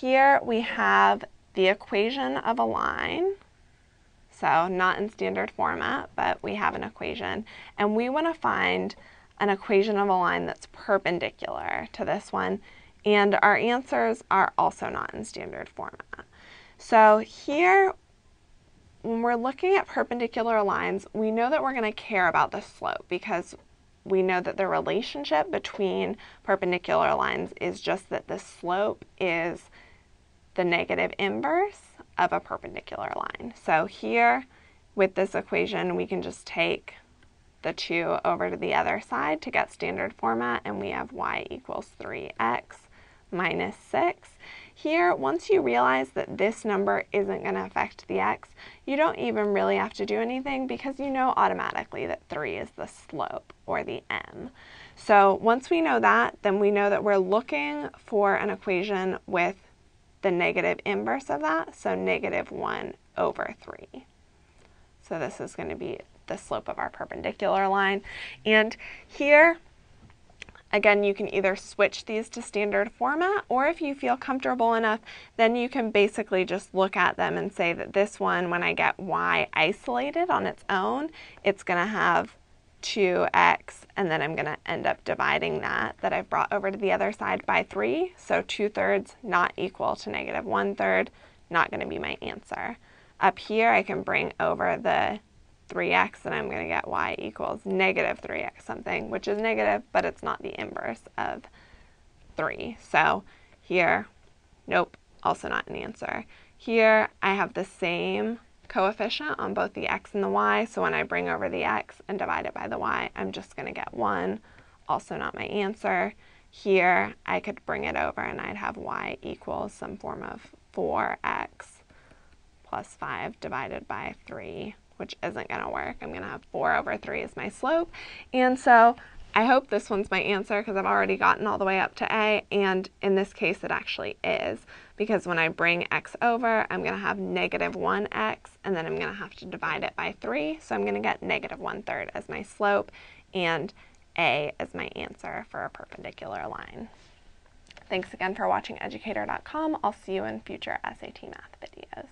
here we have the equation of a line. So not in standard format, but we have an equation. And we want to find an equation of a line that's perpendicular to this one. And our answers are also not in standard format. So here, when we're looking at perpendicular lines, we know that we're going to care about the slope because we know that the relationship between perpendicular lines is just that the slope is the negative inverse of a perpendicular line. So here, with this equation, we can just take the 2 over to the other side to get standard format, and we have y equals 3x minus 6. Here, once you realize that this number isn't going to affect the x, you don't even really have to do anything because you know automatically that 3 is the slope, or the m. So once we know that, then we know that we're looking for an equation with the negative inverse of that, so negative 1 over 3. So this is going to be the slope of our perpendicular line. And here, again, you can either switch these to standard format, or if you feel comfortable enough, then you can basically just look at them and say that this one, when I get y isolated on its own, it's going to have 2x, and then I'm going to end up dividing that I've brought over to the other side by 3. So 2/3 not equal to negative 1/3, not going to be my answer. Up here, I can bring over the 3x, and I'm going to get y equals negative 3x something, which is negative, but it's not the inverse of 3. So here, nope, also not an answer. Here, I have the same coefficient on both the x and the y, so when I bring over the x and divide it by the y, I'm just going to get 1, also not my answer. Here, I could bring it over and I'd have y equals some form of 4x plus 5 divided by 3, which isn't going to work. I'm going to have 4 over 3 as my slope. And so I hope this one's my answer because I've already gotten all the way up to a, and in this case it actually is, because when I bring x over, I'm going to have negative 1x, and then I'm going to have to divide it by 3, so I'm going to get negative 1/3 as my slope, and a is my answer for a perpendicular line. Thanks again for watching Educator.com. I'll see you in future SAT math videos.